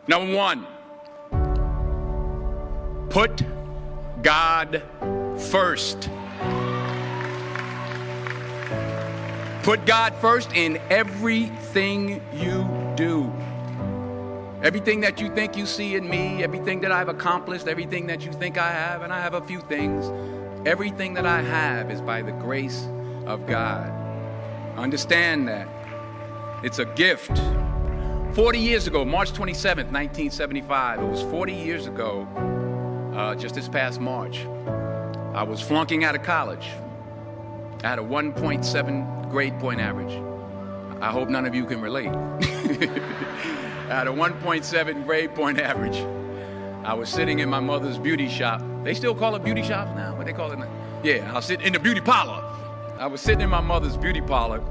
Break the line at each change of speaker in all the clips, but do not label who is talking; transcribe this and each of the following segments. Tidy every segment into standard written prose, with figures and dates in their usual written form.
Number one, put God first. Put God first in everything you do. Everything that you think you see in me, everything that I've accomplished, everything that you think I have, and I have a few things, everything that I have is by the grace of God. Understand that. It's a gift. 40 years ago, March 27th, 1975, it was 40 years ago, just this past March, I was flunking out of college. I had a 1.7 grade point average. I hope none of you can relate. I had a 1.7 grade point average. I was sitting in my mother's beauty shop. They still call it beauty shops now? What they call it now? Yeah, I was sitting in the beauty parlor. I was sitting in my mother's beauty parlor,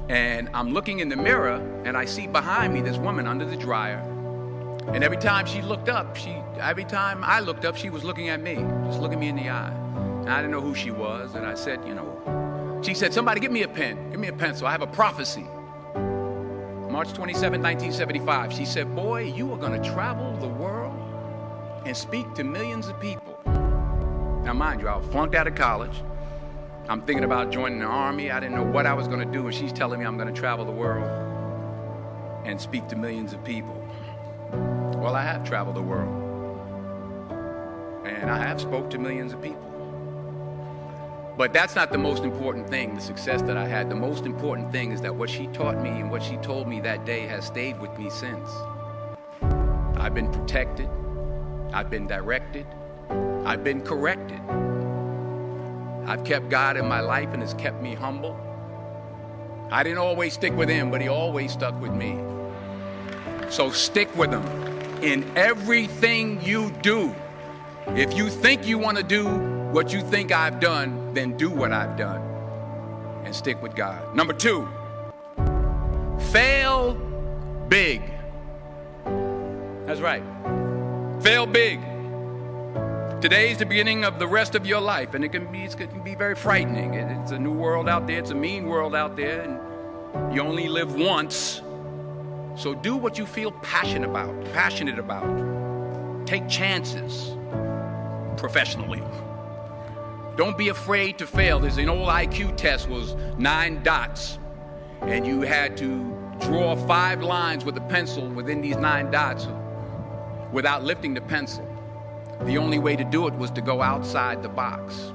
and I'm looking in the mirror, and I see behind me this woman under the dryer. And every time I looked up, she was looking at me, just looking me in the eye. And I didn't know who she was, and I said, she said, somebody give me a pen, give me a pencil, I have a prophecy. March 27, 1975, she said, boy, you are going to travel the world and speak to millions of people. Now, mind you, I was flunked out of college. I'm thinking about joining the army. I didn't know what I was going to do, and she's telling me I'm going to travel the world and speak to millions of people. Well, I have traveled the world, and I have spoke to millions of people. But that's not the most important thing, the success that I had. The most important thing is that what she taught me and what she told me that day has stayed with me since. I've been protected. I've been directed. I've been corrected. I've kept God in my life, and it's kept me humble. I didn't always stick with him, but he always stuck with me. So stick with him in everything you do. If you think you want to do what you think I've done, then do what I've done and stick with God. Number two, fail big. That's right. Fail big. Today's the beginning of the rest of your life, and it can be very frightening. It's a new world out there. It's a mean world out there, and you only live once. So do what you feel passionate about. Take chances professionally. Don't be afraid to fail. There's an old IQ test, was 9 dots, and you had to draw 5 lines with a pencil within these 9 dots without lifting the pencil. The only way to do it was to go outside the box.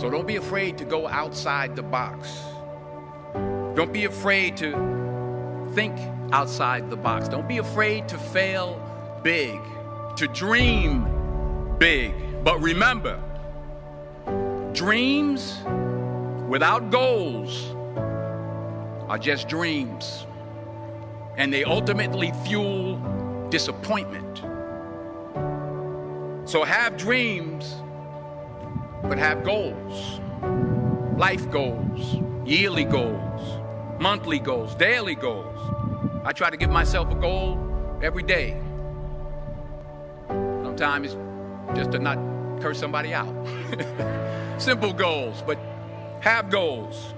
So don't be afraid to go outside the box. Don't be afraid to think outside the box. Don't be afraid to fail big, to dream big. But remember, dreams without goals are just dreams, and they ultimately fuel disappointment. So have dreams, but have goals. Life goals, yearly goals, monthly goals, daily goals. I try to give myself a goal every day. Sometimes it's just to not curse somebody out. Simple goals, but have goals.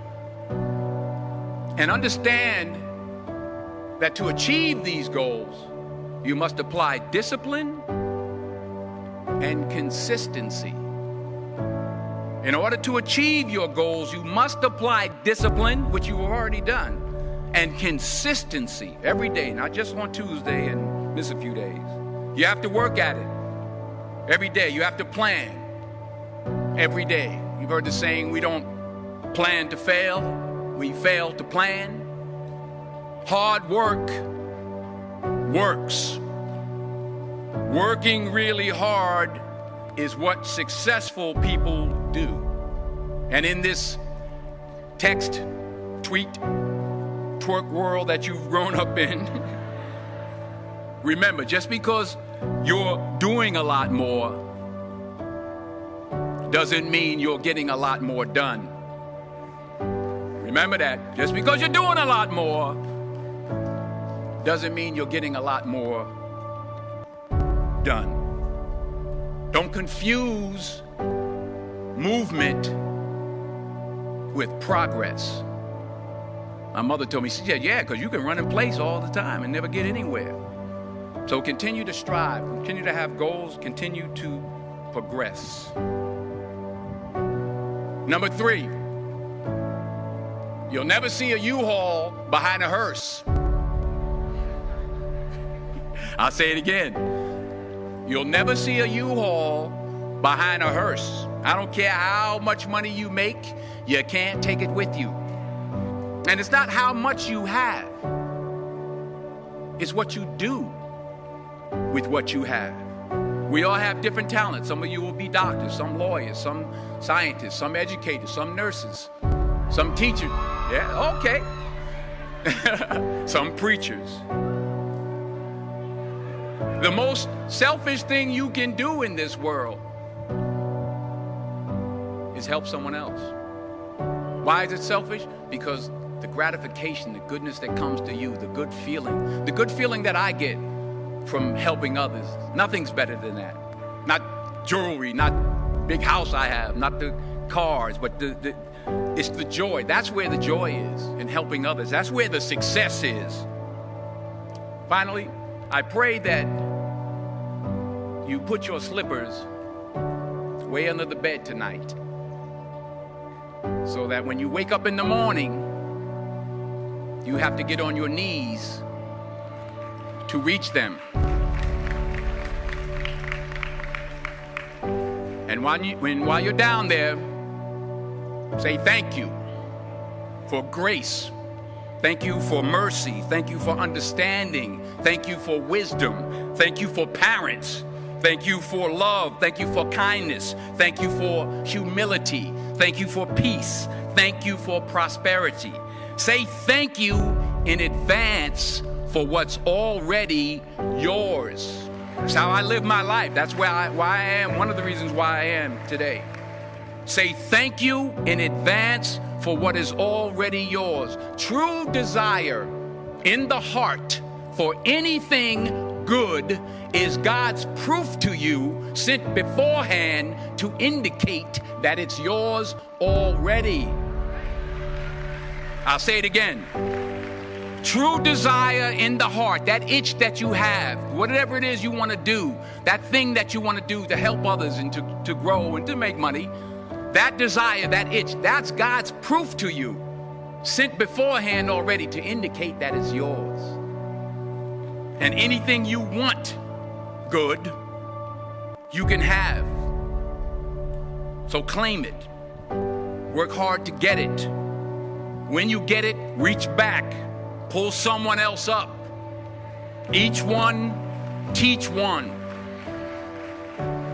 And understand that to achieve these goals, you must apply discipline and consistency. In order to achieve your goals, you must apply discipline, which you have already done, and consistency every day, not just on Tuesday and miss a few days. You have to work at it every day. You have to plan every day. You've heard the saying, we don't plan to fail, we fail to plan. Hard work works. Working really hard is what successful people do. And in this text, tweet, twerk world that you've grown up in, remember, just because you're doing a lot more doesn't mean you're getting a lot more done. Remember that. Just because you're doing a lot more doesn't mean you're getting a lot more done. Don't confuse movement with progress. My mother told me, she said, yeah, because you can run in place all the time and never get anywhere. So continue to strive, continue to have goals, continue to progress. Number 3, you'll never see a U-Haul behind a hearse. I'll say it again. You'll never see a U-Haul behind a hearse. I don't care how much money you make, you can't take it with you. And it's not how much you have. It's what you do with what you have. We all have different talents. Some of you will be doctors, some lawyers, some scientists, some educators, some nurses, some teachers. Yeah, okay. Some preachers. The most selfish thing you can do in this world is help someone else. Why is it selfish? Because the gratification, the goodness that comes to you, the good feeling that I get from helping others, nothing's better than that. Not jewelry, not big house I have, not the cars, but it's the joy. That's where the joy is, in helping others. That's where the success is. Finally, I pray that you put your slippers way under the bed tonight, so that when you wake up in the morning, you have to get on your knees to reach them. And while you're down there, say thank you for grace. Thank you for mercy. Thank you for understanding. Thank you for wisdom. Thank you for parents. Thank you for love. Thank you for kindness. Thank you for humility. Thank you for peace. Thank you for prosperity. Say thank you in advance for what's already yours. That's how I live my life. That's why I am. One of the reasons why I am today. Say thank you in advance for what is already yours. True desire in the heart for anything good is God's proof to you, sent beforehand to indicate that it's yours already. I'll say it again. True desire in the heart, that itch that you have, whatever it is you want to do, that thing that you want to do to help others and to grow and to make money, that desire, that itch, that's God's proof to you, sent beforehand already to indicate that it's yours. And anything you want good, you can have. So claim it. Work hard to get it. When you get it, reach back. Pull someone else up. Each one, teach one.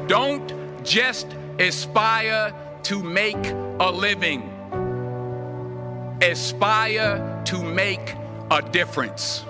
Don't just aspire to make a living. Aspire to make a difference.